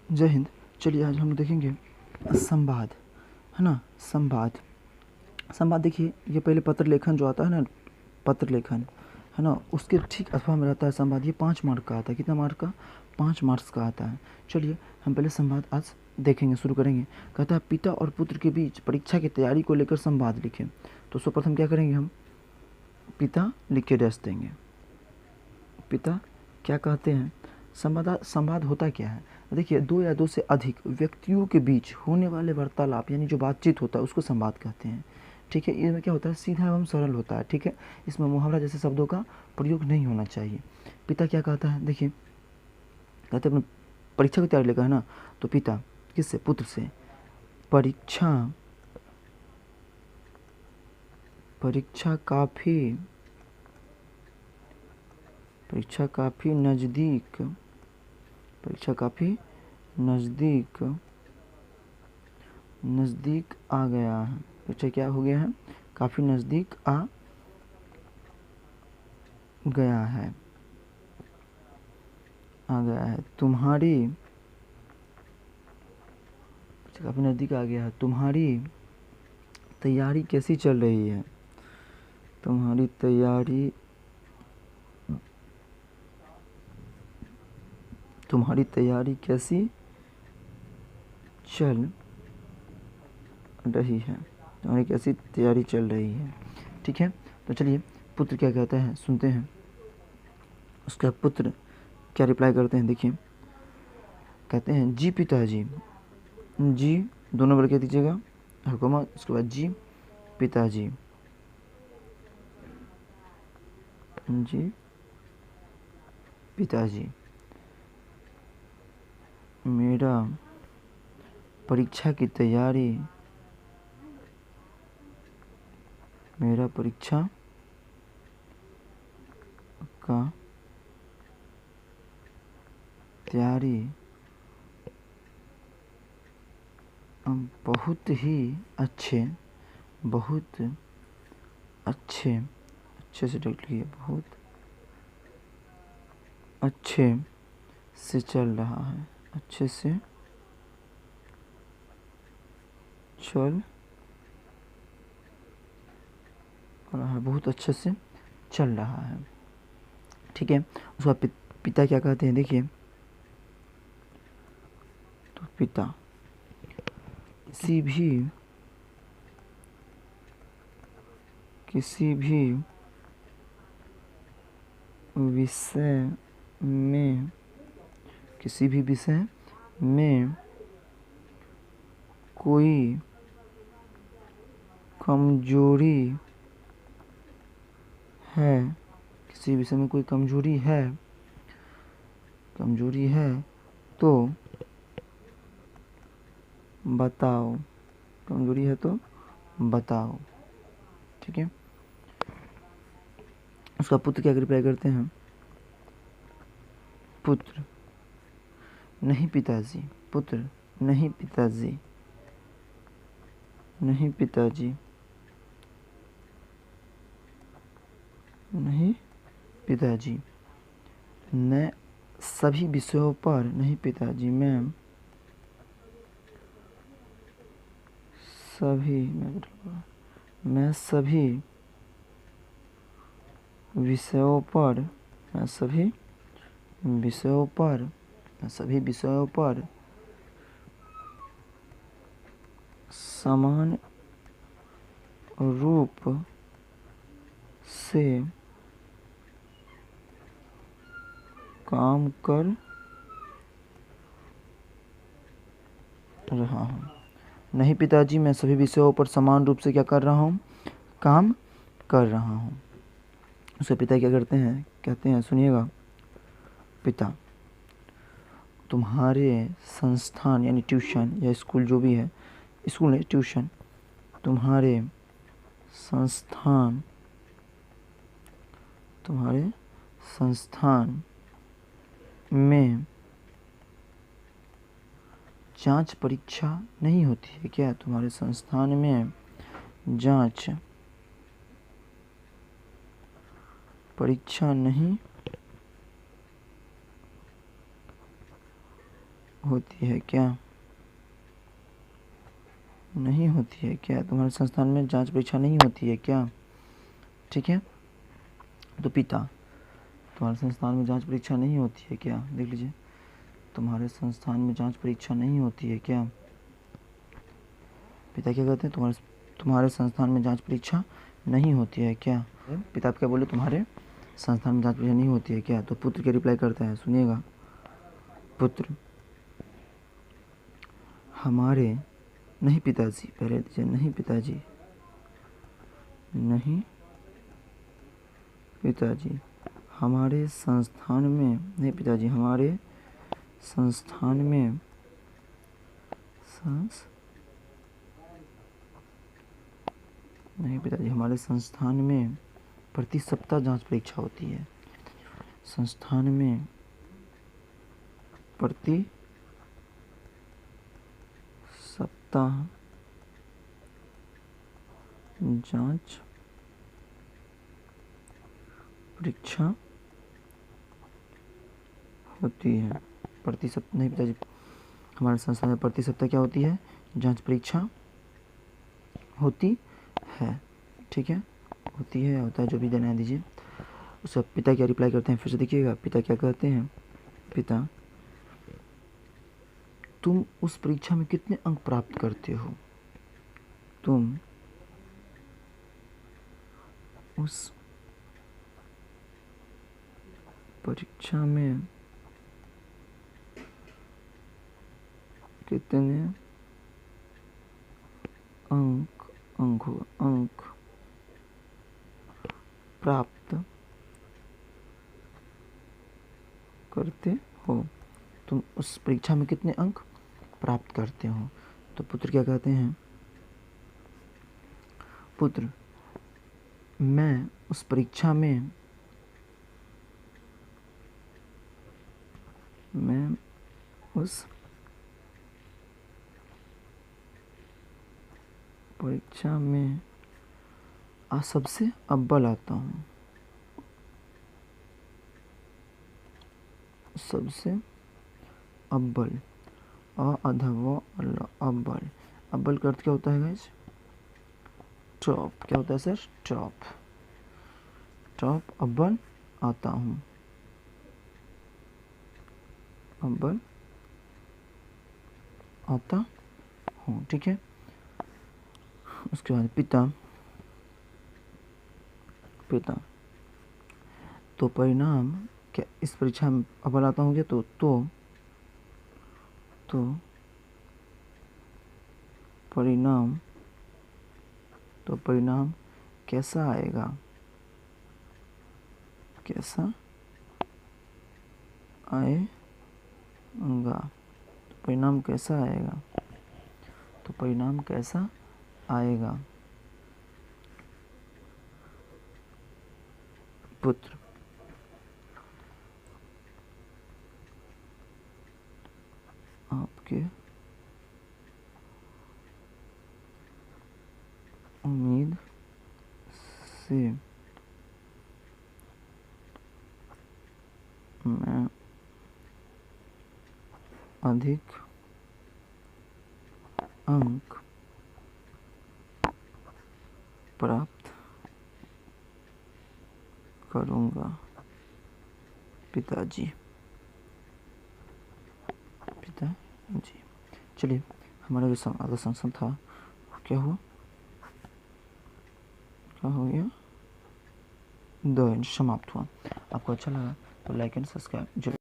जय हिंद। चलिए आज हम देखेंगे संवाद, है ना। संवाद संवाद देखिए, ये पहले पत्र लेखन जो आता है ना, पत्र लेखन है ना, उसके ठीक अथवा में रहता है संवाद। ये 5 मार्क का आता है। कितना मार्क का? 5 मार्क्स का आता है। चलिए हम पहले संवाद आज देखेंगे, शुरू करेंगे। कहता है पिता और पुत्र के बीच परीक्षा की तैयारी को लेकर संवाद लिखें। तो सर्वप्रथम क्या करेंगे, हम पिता लिख के डैश देंगे। पिता क्या कहते हैं? संवाद होता क्या है? देखिए, 2 या 2 से अधिक व्यक्तियों के बीच होने वाले वार्तालाप यानी जो बातचीत होता है उसको संवाद कहते हैं। ठीक है, इसमें क्या होता है, सीधा एवं सरल होता है। ठीक है, इसमें मुहावरा जैसे शब्दों का प्रयोग नहीं होना चाहिए। पिता क्या कहता है, देखिए कहते हैं अपने परीक्षा की तैयारी लेकर, है ना। तो पिता किससे? पुत्र से। परीक्षा काफ़ी नज़दीक आ गया है। परीक्षा क्या हो गया है? काफ़ी नज़दीक आ गया है। तुम्हारी काफ़ी नज़दीक आ गया है। तुम्हारी तैयारी कैसी चल रही है? तुम्हारी तैयारी कैसी चल रही है? तुम्हारी कैसी तैयारी चल रही है? ठीक है, तो चलिए पुत्र क्या कहता है, सुनते हैं। उसका पुत्र क्या रिप्लाई करते हैं, देखिए। कहते हैं जी पिताजी। जी दोनों बार कह दीजिएगा, हकोमा, उसके बाद जी पिताजी। जी पिताजी, मेरा परीक्षा की तैयारी का तैयारी बहुत अच्छे से देख लीजिए, बहुत अच्छे से चल रहा है। अच्छे से चल रहा है, बहुत अच्छे से चल रहा है। ठीक है, उसका पिता क्या कहते हैं, देखिए। तो पिता किसी भी विषय में कोई कमजोरी है, किसी विषय में कोई कमजोरी है तो बताओ। कमजोरी है तो बताओ। ठीक है, उसका पुत्र क्या रिप्लाई करते हैं? पुत्र नहीं पिताजी। पुत्र नहीं पिताजी। नहीं पिताजी। नहीं पिताजी, मैं सभी विषयों पर, नहीं पिताजी, मैं सभी विषयों पर समान रूप से काम कर रहा हूँ। नहीं पिताजी, मैं सभी विषयों पर समान रूप से क्या कर रहा हूँ? काम कर रहा हूँ। उसके पिता क्या करते हैं, कहते हैं, सुनिएगा। पिता तुम्हारे संस्थान यानी ट्यूशन या स्कूल जो भी है, स्कूल नहीं ट्यूशन, तुम्हारे संस्थान में जांच परीक्षा नहीं होती है क्या? तुम्हारे संस्थान में जांच परीक्षा नहीं होती है क्या? नहीं होती है क्या? तुम्हारे संस्थान में जांच परीक्षा नहीं होती है क्या? ठीक है, तो पिता, तुम्हारे संस्थान में जांच परीक्षा नहीं होती है क्या? देख लीजिए, तुम्हारे संस्थान में जांच परीक्षा नहीं होती है क्या? पिता क्या कहते हैं? तुम्हारे संस्थान में जांच परीक्षा नहीं होती है क्या? पिता क्या बोले? तुम्हारे संस्थान में जांच परीक्षा नहीं होती है क्या? तो पुत्र क्या रिप्लाई करता है, सुनिएगा। पुत्र, हमारे, नहीं पिताजी, पहले दीजिए, नहीं पिताजी, नहीं पिताजी, हमारे संस्थान में, नहीं पिताजी, हमारे संस्थान में नहीं पिताजी, हमारे संस्थान में प्रति सप्ताह जांच परीक्षा होती है। संस्थान में प्रति सप्ताह जांच परीक्षा होती है। प्रति सप्ताह, नहीं पिताजी, हमारे संस्थान में प्रति सप्ताह क्या होती है? जांच परीक्षा होती है। ठीक है, होती है या होता है, जो भी देना है दीजिए। उसका पिता क्या रिप्लाई करते हैं, फिर से देखिएगा। पिता क्या कहते हैं? पिता, तुम उस परीक्षा में कितने अंक प्राप्त करते हो? तुम उस परीक्षा में कितने अंक प्राप्त करते हो? तुम उस परीक्षा में कितने अंक प्राप्त करते हो? तो पुत्र क्या कहते हैं? पुत्र, मैं उस परीक्षा में सबसे अव्वल आता हूँ। सबसे अव्वल, अव्वल, अव्वल का अर्थ क्या होता है गाइस? टॉप। क्या होता है सर? टॉप। अव्वल आता हूँ, अव्वल आता हूँ। ठीक है, उसके बाद पिता, तो परिणाम क्या इस परीक्षा में अव्वल आता हूँ क्या? तो परिणाम कैसा आएगा? परिणाम कैसा आएगा? तो परिणाम कैसा आएगा? पुत्र, आपके उम्मीद से मैं अधिक अंक प्राप्त करूँगा पिताजी। चलिए, हमारा जो आधा संस्करण था क्या हो गया? समाप्त हुआ। आपको अच्छा लगा तो लाइक एंड सब्सक्राइब जरूर।